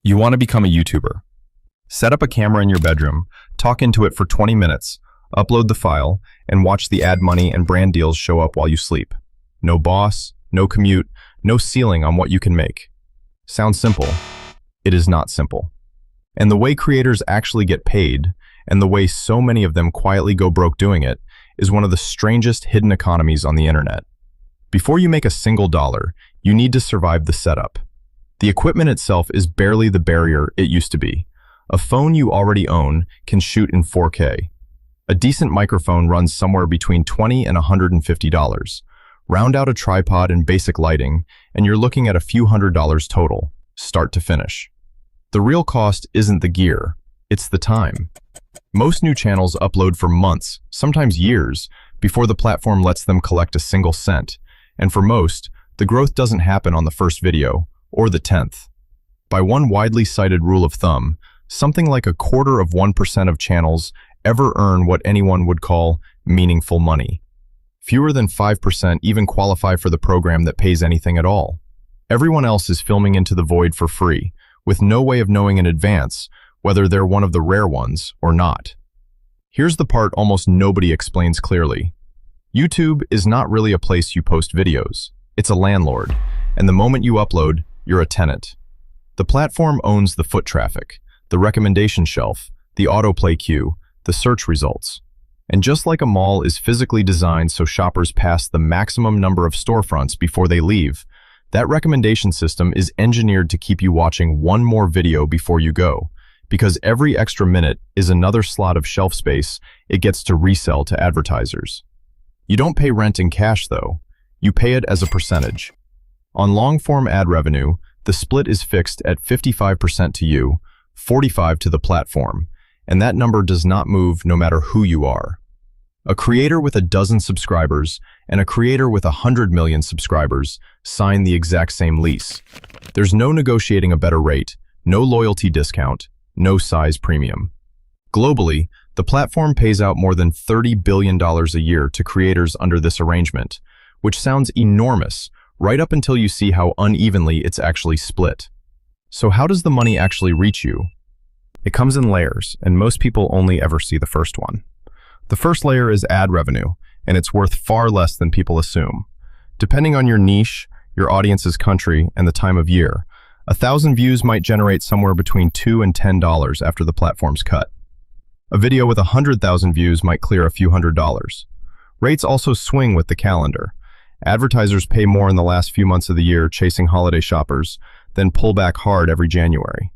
You want to become a YouTuber. Set up a camera in your bedroom, talk into it for 20 minutes, upload the file, and watch the ad money and brand deals show up while you sleep. No boss, no commute, no ceiling on what you can make. Sounds simple. It is not simple. And the way creators actually get paid, and the way so many of them quietly go broke doing it, is one of the strangest hidden economies on the internet. Before you make a single dollar, you need to survive the setup. The equipment itself is barely the barrier it used to be. A phone you already own can shoot in 4K. A decent microphone runs somewhere between $20 and $150. Round out a tripod and basic lighting, and you're looking at a few $100s total, start to finish. The real cost isn't the gear, it's the time. Most new channels upload for months, sometimes years, before the platform lets them collect a single cent. And for most, the growth doesn't happen on the first video, or the 10th. By one widely cited rule of thumb, something like 1/4% of channels ever earn what anyone would call meaningful money. Fewer than 5% even qualify for the program that pays anything at all. Everyone else is filming into the void for free, with no way of knowing in advance whether they're one of the rare ones or not. Here's the part almost nobody explains clearly. YouTube is not really a place you post videos. It's a landlord, and the moment you upload, you're a tenant. The platform owns the foot traffic, the recommendation shelf, the autoplay queue, the search results. And just like a mall is physically designed so shoppers pass the maximum number of storefronts before they leave, that recommendation system is engineered to keep you watching one more video before you go, because every extra minute is another slot of shelf space it gets to resell to advertisers. You don't pay rent in cash though, you pay it as a percentage. On long-form ad revenue, the split is fixed at 55% to you, 45% to the platform, and that number does not move no matter who you are. A creator with 12 subscribers and a creator with 100 million subscribers sign the exact same lease. There's no negotiating a better rate, no loyalty discount, no size premium. Globally, the platform pays out more than $30 billion a year to creators under this arrangement, which sounds enormous, right up until you see how unevenly it's actually split. So how does the money actually reach you? It comes in layers, and most people only ever see the first one. The first layer is ad revenue, and it's worth far less than people assume. Depending on your niche, your audience's country, and the time of year, 1,000 views might generate somewhere between $2 and $10 after the platform's cut. A video with 100,000 views might clear a few $100s. Rates also swing with the calendar. Advertisers pay more in the last few months of the year chasing holiday shoppers, then pull back hard every January.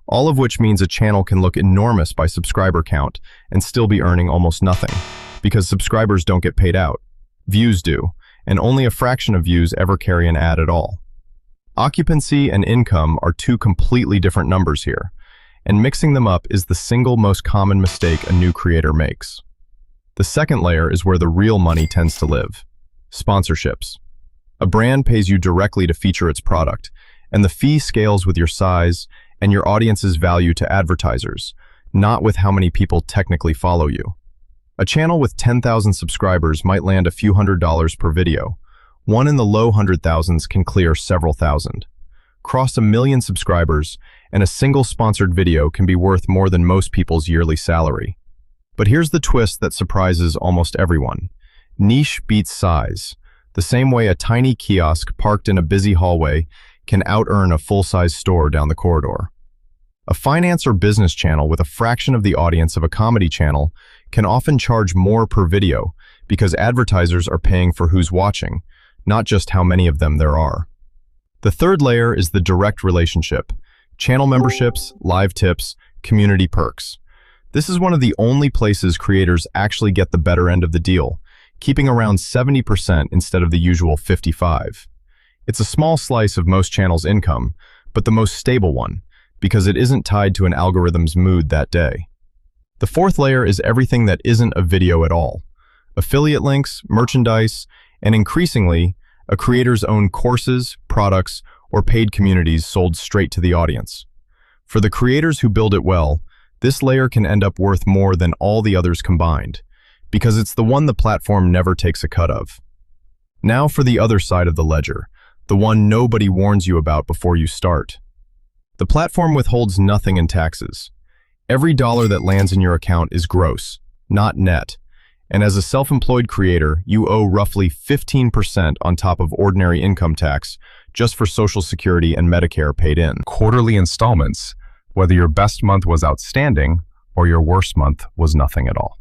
All of which means a channel can look enormous by subscriber count and still be earning almost nothing, because subscribers don't get paid out. Views do, and only a fraction of views ever carry an ad at all. Occupancy and income are two completely different numbers here, and mixing them up is the single most common mistake a new creator makes. The second layer is where the real money tends to live. Sponsorships. A brand pays you directly to feature its product, and the fee scales with your size and your audience's value to advertisers, not with how many people technically follow you. A channel with 10,000 subscribers might land a few $100s per video. One in the low 100,000s can clear several thousand. Cross 1 million subscribers, and a single sponsored video can be worth more than most people's yearly salary. But here's the twist that surprises almost everyone. Niche beats size. The same way a tiny kiosk parked in a busy hallway can out-earn a full-size store down the corridor. A finance or business channel with a fraction of the audience of a comedy channel can often charge more per video because advertisers are paying for who's watching, not just how many of them there are. The third layer is the direct relationship: channel memberships, live tips, community perks. This is one of the only places creators actually get the better end of the deal, keeping around 70% instead of the usual 55%. It's a small slice of most channels' income, but the most stable one, because it isn't tied to an algorithm's mood that day. The fourth layer is everything that isn't a video at all: affiliate links, merchandise, and increasingly, a creator's own courses, products, or paid communities sold straight to the audience. For the creators who build it well, this layer can end up worth more than all the others combined, because it's the one the platform never takes a cut of. Now for the other side of the ledger, the one nobody warns you about before you start. The platform withholds nothing in taxes. Every dollar that lands in your account is gross, not net. And as a self-employed creator, you owe roughly 15% on top of ordinary income tax just for Social Security and Medicare paid in. Quarterly installments, whether your best month was outstanding or your worst month was nothing at all.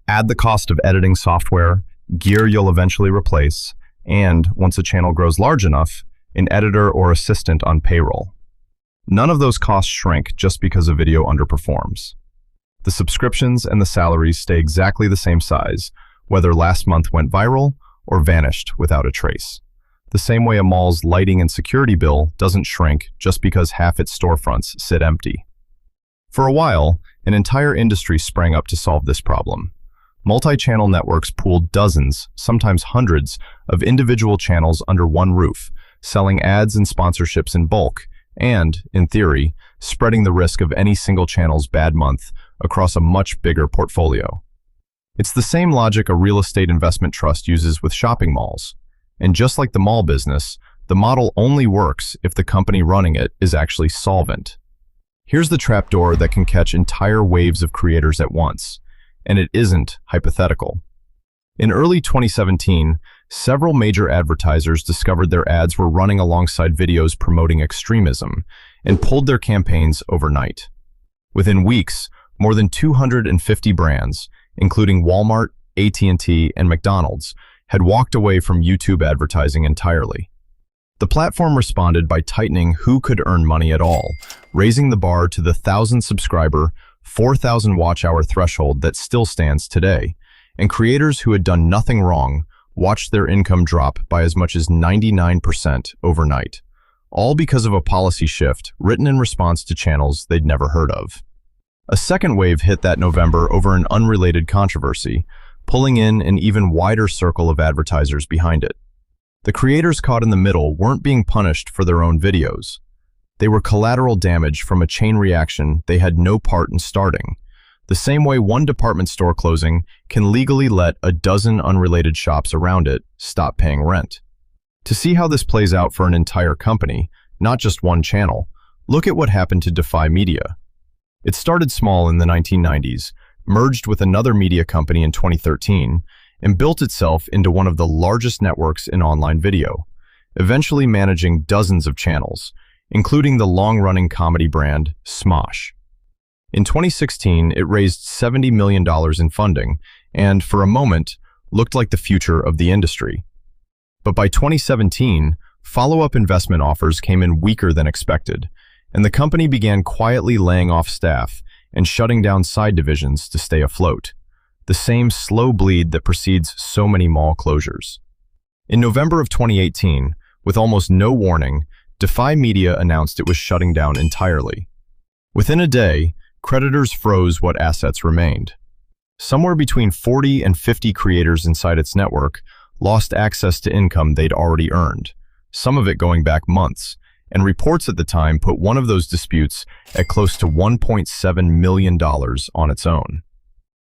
Add the cost of editing software, gear you'll eventually replace, and, once a channel grows large enough, an editor or assistant on payroll. None of those costs shrink just because a video underperforms. The subscriptions and the salaries stay exactly the same size, whether last month went viral or vanished without a trace. The same way a mall's lighting and security bill doesn't shrink just because half its storefronts sit empty. For a while, an entire industry sprang up to solve this problem. Multi-channel networks pooled dozens, sometimes hundreds, of individual channels under one roof, selling ads and sponsorships in bulk, and, in theory, spreading the risk of any single channel's bad month across a much bigger portfolio. It's the same logic a real estate investment trust uses with shopping malls. And just like the mall business, the model only works if the company running it is actually solvent. Here's the trapdoor that can catch entire waves of creators at once, and it isn't hypothetical. In early 2017, several major advertisers discovered their ads were running alongside videos promoting extremism and pulled their campaigns overnight. Within weeks, more than 250 brands, including Walmart, AT&T, and McDonald's, had walked away from YouTube advertising entirely. The platform responded by tightening who could earn money at all, raising the bar to the 1,000-subscriber, 4,000 watch-hour threshold that still stands today, and creators who had done nothing wrong watched their income drop by as much as 99% overnight, all because of a policy shift written in response to channels they'd never heard of. A second wave hit that November over an unrelated controversy, pulling in an even wider circle of advertisers behind it. The creators caught in the middle weren't being punished for their own videos. They were collateral damage from a chain reaction they had no part in starting, the same way one department store closing can legally let a dozen unrelated shops around it stop paying rent. To see how this plays out for an entire company, not just one channel, look at what happened to Defy Media. It started small in the 1990s, merged with another media company in 2013, and built itself into one of the largest networks in online video, eventually managing dozens of channels, including the long-running comedy brand Smosh. In 2016, it raised $70 million in funding and, for a moment, looked like the future of the industry. But by 2017, follow-up investment offers came in weaker than expected, and the company began quietly laying off staff and shutting down side divisions to stay afloat, the same slow bleed that precedes so many mall closures. In November of 2018, with almost no warning, Defy Media announced it was shutting down entirely. Within a day, creditors froze what assets remained. Somewhere between 40 and 50 creators inside its network lost access to income they'd already earned, some of it going back months, and reports at the time put one of those disputes at close to $1.7 million on its own.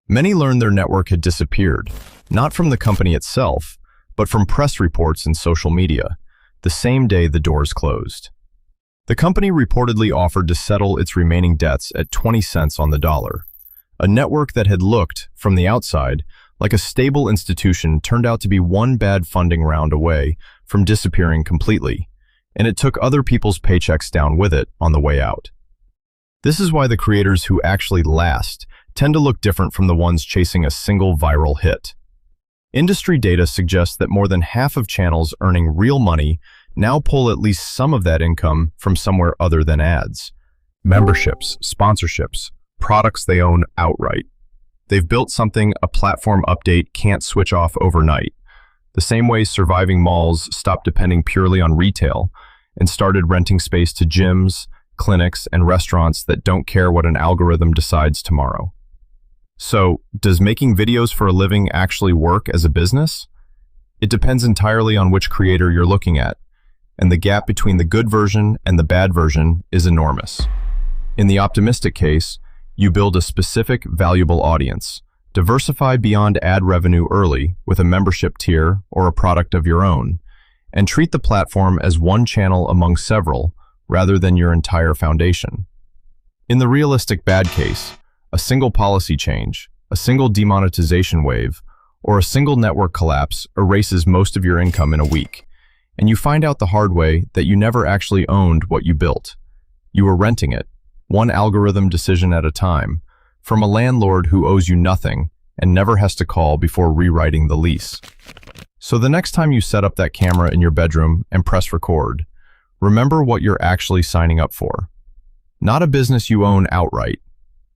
Many learned their network had disappeared, not from the company itself, but from press reports and social media, the same day the doors closed. The company reportedly offered to settle its remaining debts at 20 cents on the dollar. A network that had looked, from the outside, like a stable institution turned out to be one bad funding round away from disappearing completely, and it took other people's paychecks down with it on the way out. This is why the creators who actually last tend to look different from the ones chasing a single viral hit. Industry data suggests that more than half of channels earning real money now pull at least some of that income from somewhere other than ads. Memberships, sponsorships, products they own outright. They've built something a platform update can't switch off overnight. The same way surviving malls stopped depending purely on retail and started renting space to gyms, clinics, and restaurants that don't care what an algorithm decides tomorrow. So, does making videos for a living actually work as a business? It depends entirely on which creator you're looking at, and the gap between the good version and the bad version is enormous. In the optimistic case, you build a specific, valuable audience, diversify beyond ad revenue early with a membership tier or a product of your own, and treat the platform as one channel among several rather than your entire foundation. In the realistic bad case, a single policy change, a single demonetization wave, or a single network collapse erases most of your income in a week, and you find out the hard way that you never actually owned what you built. You were renting it, one algorithm decision at a time, from a landlord who owes you nothing and never has to call before rewriting the lease. So the next time you set up that camera in your bedroom and press record, remember what you're actually signing up for. Not a business you own outright,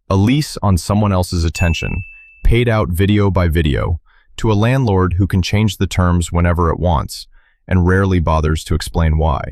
a lease on someone else's attention, paid out video by video, to a landlord who can change the terms whenever it wants and rarely bothers to explain why.